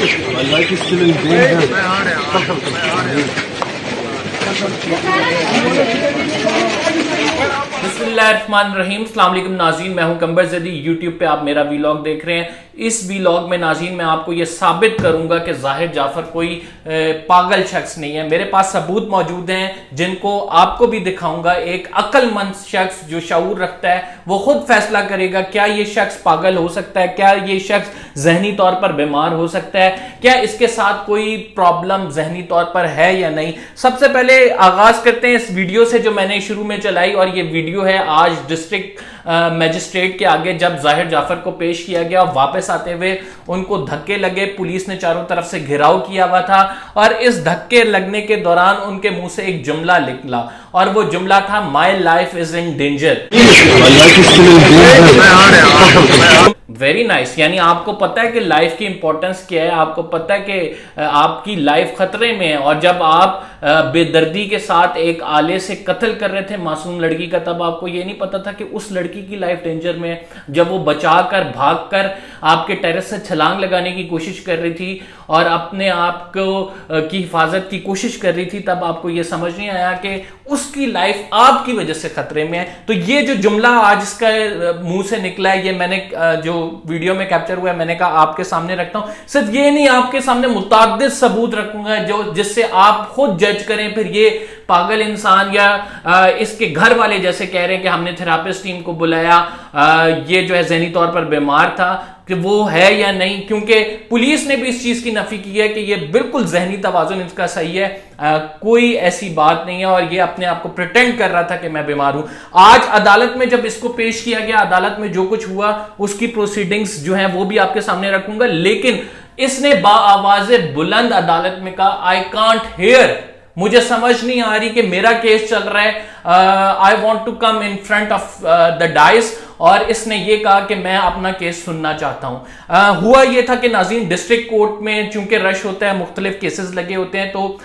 My life is still in danger. बिस्मिल्लाहिर्रहमानिर्रहीम। अस्सलाम वालेकुम नाज़रीन, मैं हूं कंबर ज़दी। यूट्यूब पे आप मेरा वीलॉग देख रहे हैं। इस वीलॉग में नाज़रीन मैं आपको ये साबित करूंगा कि ज़ाहिर जाफ़र कोई पागल शख्स नहीं है। मेरे पास सबूत मौजूद हैं जिनको आपको भी दिखाऊंगा। एक अक्लमंद शख्स जो शऊर रखता है वो खुद फैसला करेगा क्या ये शख्स पागल हो सकता है, क्या ये शख्स जहनी तौर पर बीमार हो सकता है, क्या इसके साथ कोई प्रॉब्लम जहनी तौर पर है या नहीं। सबसे पहले आगाज करते हैं इस वीडियो से जो मैंने शुरू में चलाई, और ये वीडियो है आज डिस्ट्रिक्ट मजिस्ट्रेट के आगे जब ज़ाहिर जाफ़र को पेश किया गया। वापस आते हुए उनको धक्के लगे, पुलिस ने चारों तरफ से घेराव किया हुआ था, और इस धक्के लगने के दौरान उनके मुंह से एक जुमला निकला, और वो जुमला था my life is in danger. Very nice. यानी आपको पता है कि लाइफ की इंपॉर्टेंस क्या है, आपको पता है कि आपकी लाइफ खतरे में है। और जब आप बेदर्दी के साथ एक आले से कत्ल कर रहे थे मासूम लड़की का, तब आपको ये नहीं पता था कि उस लड़की की लाइफ डेंजर में है। जब वो बचाकर भागकर आपके टेरेस से छलांग लगाने की कोशिश कर रही थी और अपने आप को की हिफाजत की कोशिश कर रही थी, तब आपको ये समझ नहीं आया कि उसकी लाइफ आपकी वजह से खतरे में है। तो ये जो जुमला आज इसका मुंह से निकला है, ये मैंने जो वीडियो में कैप्चर हुआ है, मैंने कहा आपके सामने रखता हूं। सिर्फ ये नहीं, आपके सामने मुताद्दिद सबूत रखूंगा जो जिससे आप खुद जज करें फिर ये पागल इंसान या इसके घर वाले जैसे कह रहे हैं कि हमने थेरापिस्ट टीम को बुलाया, ये जो है ज़हनी तौर पर बीमार था, कि वो है या नहीं। क्योंकि पुलिस ने भी इस चीज की नफी की है कि ये बिल्कुल जहनी तवाज़ुन इसका सही है, कोई ऐसी बात नहीं है, और ये अपने आप को प्रिटेंड कर रहा था कि मैं बीमार हूं। आज अदालत में जब इसको पेश किया गया, अदालत में जो कुछ हुआ उसकी प्रोसीडिंग्स जो है वो भी आपके सामने रखूंगा। लेकिन इसने बाआवाज़े बुलंद अदालत में कहा आई कांट हियर, मुझे समझ नहीं आ रही कि मेरा केस चल रहा है, I want to come in front of the dais, और इसने ये कहा कि मैं अपना केस सुनना चाहता हूं। हुआ ये था कि नाज़रीन डिस्ट्रिक्ट कोर्ट में चूंकि रश होता है, मुख्तलिफ केसेस लगे होते हैं, तो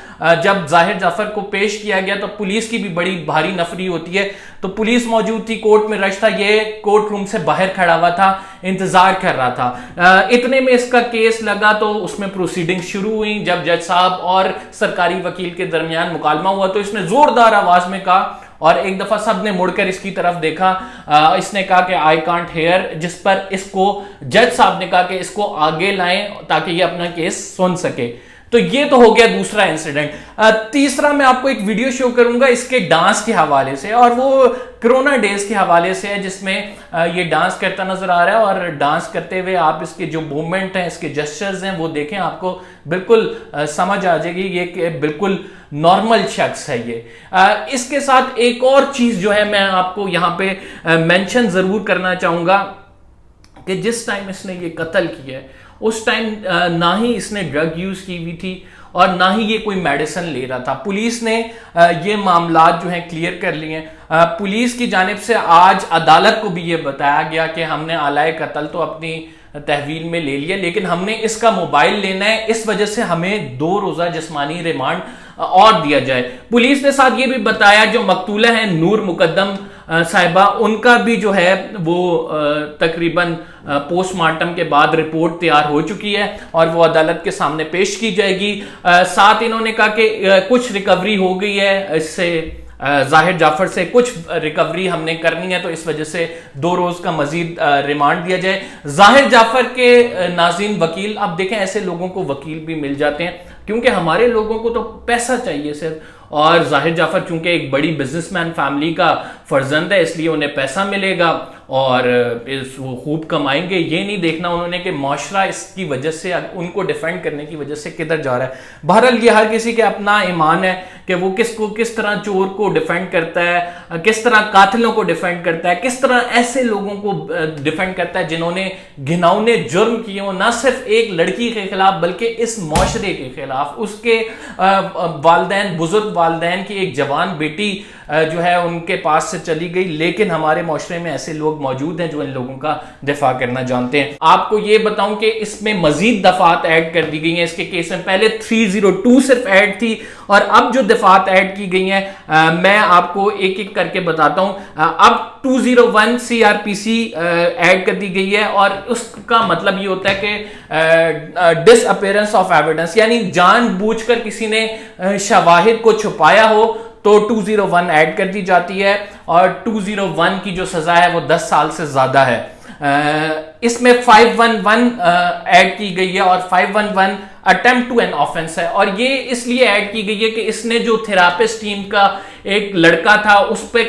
जब ज़ाहिर जाफ़र को पेश किया गया तो पुलिस की भी बड़ी भारी नफरी होती है। तो पुलिस मौजूद थी, कोर्ट में रश था, ये कोर्ट रूम से बाहर खड़ा हुआ था, इंतजार कर रहा था। इतने में इसका केस लगा तो उसमें प्रोसीडिंग शुरू हुई। जब जज साहब और सरकारी वकील के दरमियान मुकालमा हुआ तो इसने जोरदार आवाज में कहा, और एक दफा सब ने मुड़कर इसकी तरफ देखा। इसने कहा कि आई कांट हेयर, जिस पर इसको जज साहब ने कहा कि इसको आगे लाएं ताकि ये अपना केस सुन सके। तो ये तो हो गया दूसरा इंसिडेंट। तीसरा मैं आपको एक वीडियो शो करूंगा इसके डांस के हवाले से, और वो कोरोना डेज के हवाले से है, जिसमें ये डांस करता नजर आ रहा है। और डांस करते हुए आप इसके जो मूवमेंट हैं, इसके जेस्चर्स हैं, वो देखें, आपको बिल्कुल समझ आ जाएगी ये बिल्कुल नॉर्मल शख्स है ये। इसके साथ एक और चीज जो है मैं आपको यहाँ पे मेंशन जरूर करना चाहूंगा कि जिस टाइम इसने ये कत्ल किया है उस टाइम ना ही इसने ड्रग यूज की हुई थी और ना ही ये कोई मेडिसिन ले रहा था। पुलिस ने ये मामला जो है क्लियर कर लिए हैं। पुलिस की जानिब से आज अदालत को भी ये बताया गया कि हमने आलाए कत्ल तो अपनी तहवील में ले लिया, लेकिन हमने इसका मोबाइल लेना है, इस वजह से हमें 2 रोजा जिस्मानी रिमांड और दिया जाए। पुलिस ने साथ ये भी बताया जो मकतूला है नूर मुकद्दम साहिबा, उनका भी जो है वो तकरीबन पोस्टमार्टम के बाद रिपोर्ट तैयार हो चुकी है और वो अदालत के सामने पेश की जाएगी। साथ इन्होंने कहा कि कुछ रिकवरी हो गई है, इससे ज़ाहिर जाफ़र से कुछ रिकवरी हमने करनी है, तो इस वजह से 2 रोज का मजीद रिमांड दिया जाए। ज़ाहिर जाफ़र के नाज़रीन वकील, अब देखें ऐसे लोगों को वकील भी मिल जाते हैं क्योंकि हमारे लोगों को तो पैसा चाहिए सिर्फ, और ज़ाहिर जाफ़र चूंकि एक बड़ी बिजनेसमैन फैमिली का फर्जंद है इसलिए उन्हें पैसा मिलेगा और वो खूब कमाएंगे। ये नहीं देखना उन्होंने कि माशरा इसकी वजह से उनको डिफेंड करने की वजह से किधर जा रहा है। बहरहाल ये हर किसी के अपना ईमान है कि वो किस तरह चोर को डिफेंड करता है, किस तरह कातिलों को डिफेंड करता है, किस तरह ऐसे लोगों को डिफेंड करता है जिन्होंने घिनौने जुर्म किए हो, ना सिर्फ एक लड़की के खिलाफ बल्कि इस माशरे के खिलाफ। उसके वालदैन, बुजुर्ग वालदैन की एक जवान बेटी جو ہے ان کے پاس سے چلی گئی، لیکن ہمارے معاشرے میں ایسے لوگ موجود ہیں جو ان لوگوں کا دفاع کرنا جانتے ہیں۔ آپ کو یہ بتاؤں کہ اس میں مزید دفعات ایڈ کر دی گئی ہیں اس کے کیس میں۔ پہلے 302 صرف ایڈ تھی اور اب جو دفعات ایڈ کی گئی ہیں میں آپ کو ایک ایک کر کے بتاتا ہوں۔ اب 201 CRPC ایڈ کر دی گئی ہے اور اس کا مطلب یہ ہوتا ہے کہ ڈس اپیرنس آف ایویڈنس، یعنی جان بوجھ کر کسی نے شواہد کو چھپایا ہو تو 201 ایڈ کر دی جاتی ہے، اور 201 کی جو سزا ہے وہ 10 سال سے زیادہ ہے۔ اس میں 511 ایڈ کی گئی ہے اور 511 attempt to an offense ہے، اور یہ اس لیے ایڈ کی گئی ہے کہ اس نے جو تھراپسٹ ٹیم کا ایک لڑکا تھا اس پہ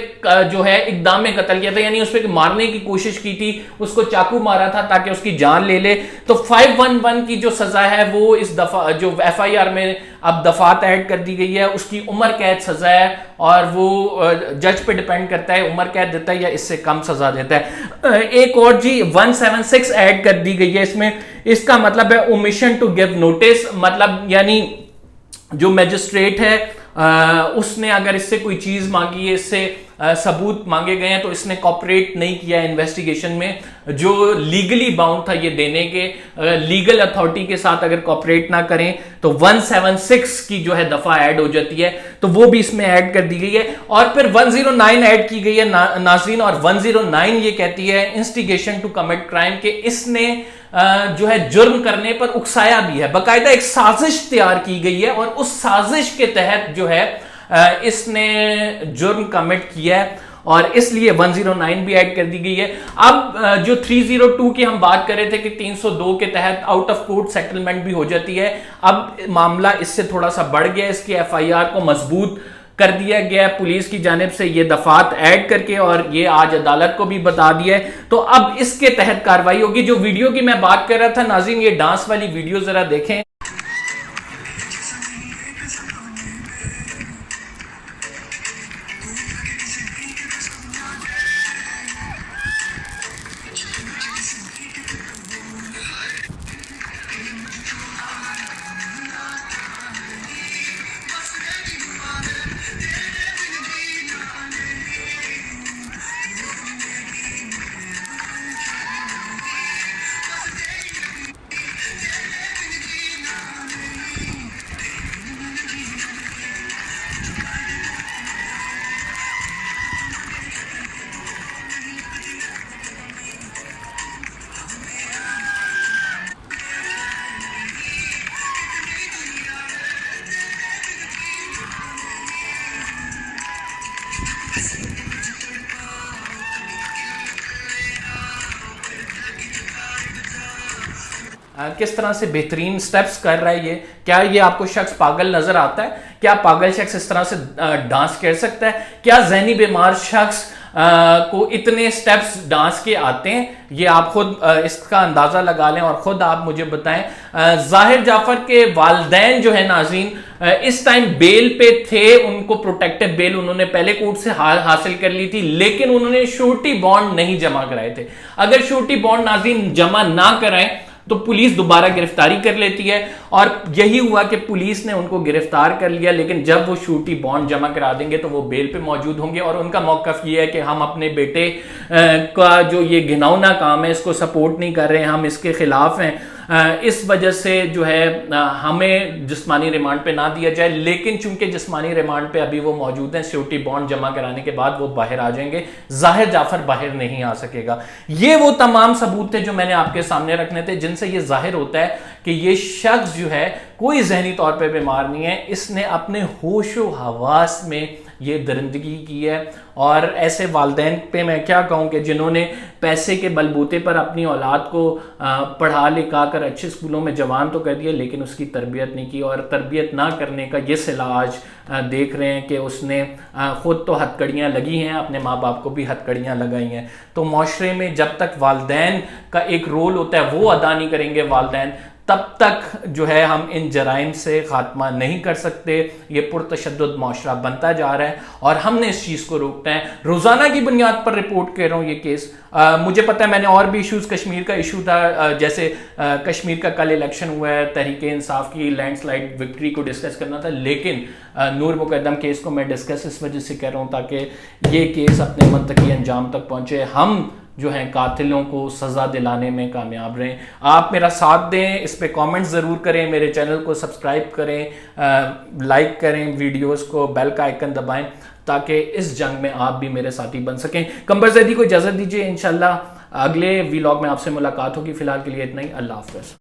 جو ہے اقدام قتل کیا تھا، یعنی اس پہ مارنے کی کوشش کی تھی، اس کو چاقو مارا تھا تاکہ اس کی جان لے لے۔ تو 511 کی جو سزا ہے وہ اس دفعہ جو FIR میں اب دفعات ایڈ کر دی گئی ہے، اس کی عمر قید سزا ہے، اور وہ جج پہ ڈیپینڈ کرتا ہے عمر قید دیتا ہے یا اس سے کم سزا دیتا ہے۔ ایک اور جی 176 ایڈ کر دی گئی ہے اس میں، اس کا مطلب ہے omission to give notice، مطلب یعنی جو میجسٹریٹ ہے اس نے اگر اس سے کوئی چیز مانگی ہے، اس سے ثبوت مانگے گئے ہیں تو اس نے کوپریٹ نہیں کیا انویسٹیگیشن میں، جو لیگلی باؤنڈ تھا یہ دینے کے، لیگل اتھارٹی کے ساتھ اگر کوپریٹ نہ کریں تو 176 کی جو ہے دفعہ ایڈ ہو جاتی ہے، تو وہ بھی اس میں ایڈ کر دی گئی ہے۔ اور پھر 109 ایڈ کی گئی ہے ناظرین، اور 109 یہ کہتی ہے انسٹیگیشن ٹو کمٹ کرائم، کہ اس نے جو ہے جرم کرنے پر اکسایا بھی ہے، باقاعدہ ایک سازش تیار کی گئی ہے اور اس سازش کے تحت جو ہے اس نے جرم کمٹ کیا ہے، اور اس لیے 109 بھی ایڈ کر دی گئی ہے۔ اب جو 302 کی ہم بات کر رہے تھے کہ 302 کے تحت آؤٹ آف کورٹ سیٹلمنٹ بھی ہو جاتی ہے، اب معاملہ اس سے تھوڑا سا بڑھ گیا، اس کی FIR کو مضبوط کر دیا گیا پولیس کی جانب سے یہ دفعات ایڈ کر کے، اور یہ آج عدالت کو بھی بتا دیا ہے۔ تو اب اس کے تحت کارروائی ہوگی۔ جو ویڈیو کی میں بات کر رہا تھا ناظرین، یہ ڈانس والی ویڈیو ذرا دیکھیں۔ کس طرح سے بہترین سٹیپس کر رہا ہے یہ۔ کیا یہ آپ کو شخص پاگل نظر آتا ہے؟ کیا پاگل شخص اس طرح سے ڈانس کر سکتا ہے؟ کیا ذہنی بیمار شخص کو اتنے سٹیپس ڈانس کے آتے ہیں؟ یہ آپ خود اس کا اندازہ لگا لیں اور خود آپ مجھے بتائیں۔ ظاہر جعفر کے والدین جو ہے ناظرین اس ٹائم بیل پہ تھے، ان کو پروٹیکٹیو بیل انہوں نے پہلے کورٹ سے حاصل کر لی تھی، لیکن انہوں نے شورٹی بانڈ نہیں جمع کرائے تھے۔ اگر شورٹی بانڈ ناظرین جمع نہ کرائیں تو پولیس دوبارہ گرفتاری کر لیتی ہے، اور یہی ہوا کہ پولیس نے ان کو گرفتار کر لیا، لیکن جب وہ شورٹی بانڈ جمع کرا دیں گے تو وہ بیل پہ موجود ہوں گے، اور ان کا موقف یہ ہے کہ ہم اپنے بیٹے کا جو یہ گھناؤنا کام ہے اس کو سپورٹ نہیں کر رہے، ہم اس کے خلاف ہیں، اس وجہ سے جو ہے ہمیں جسمانی ریمانڈ پہ نہ دیا جائے۔ لیکن چونکہ جسمانی ریمانڈ پہ ابھی وہ موجود ہیں، سیکورٹی بانڈ جمع کرانے کے بعد وہ باہر آ جائیں گے، ظاہر جعفر باہر نہیں آ سکے گا۔ یہ وہ تمام ثبوت تھے جو میں نے آپ کے سامنے رکھنے تھے، جن سے یہ ظاہر ہوتا ہے کہ یہ شخص جو ہے کوئی ذہنی طور پہ بیمار نہیں ہے، اس نے اپنے ہوش و حواس میں یہ درندگی کی ہے۔ اور ایسے والدین پہ میں کیا کہوں کہ جنہوں نے پیسے کے بلبوتے پر اپنی اولاد کو پڑھا لکھا کر اچھے اسکولوں میں جوان تو کر دیا، لیکن اس کی تربیت نہیں کی، اور تربیت نہ کرنے کا یہ صلہ آج دیکھ رہے ہیں کہ اس نے خود تو ہتھکڑیاں لگی ہیں، اپنے ماں باپ کو بھی ہتھکڑیاں لگائی ہیں۔ تو معاشرے میں جب تک والدین کا ایک رول ہوتا ہے وہ ادا نہیں کریں گے والدین، تب تک جو ہے ہم ان جرائم سے خاتمہ نہیں کر سکتے. یہ پرتشدد معاشرہ بنتا جا رہا ہے اور ہم نے اس چیز کو روکنا ہے. روزانہ کی بنیاد پر رپورٹ کر رہا ہوں یہ کیس. مجھے پتا ہے میں نے اور بھی ایشوز، کشمیر کا ایشو تھا، جیسے کشمیر کا کل الیکشن ہوا ہے، تحریک انصاف کی لینڈ سلائڈ وکٹری کو ڈسکس کرنا تھا، لیکن نور مقدم کیس کو میں ڈسکس اس وجہ سے کر رہا ہوں تاکہ یہ کیس اپنے منطقی انجام تک پہنچے، ہم جو ہیں قاتلوں کو سزا دلانے میں کامیاب رہیں. آپ میرا ساتھ دیں، اس پہ کامنٹ ضرور کریں، میرے چینل کو سبسکرائب کریں، لائک کریں ویڈیوز کو، بیل کا آئیکن دبائیں تاکہ اس جنگ میں آپ بھی میرے ساتھی بن سکیں. قمر زیدی کو اجازت دیجیے، انشاءاللہ اگلے ویلاگ میں آپ سے ملاقات ہوگی. فی الحال کے لیے اتنا ہی. اللہ حافظ.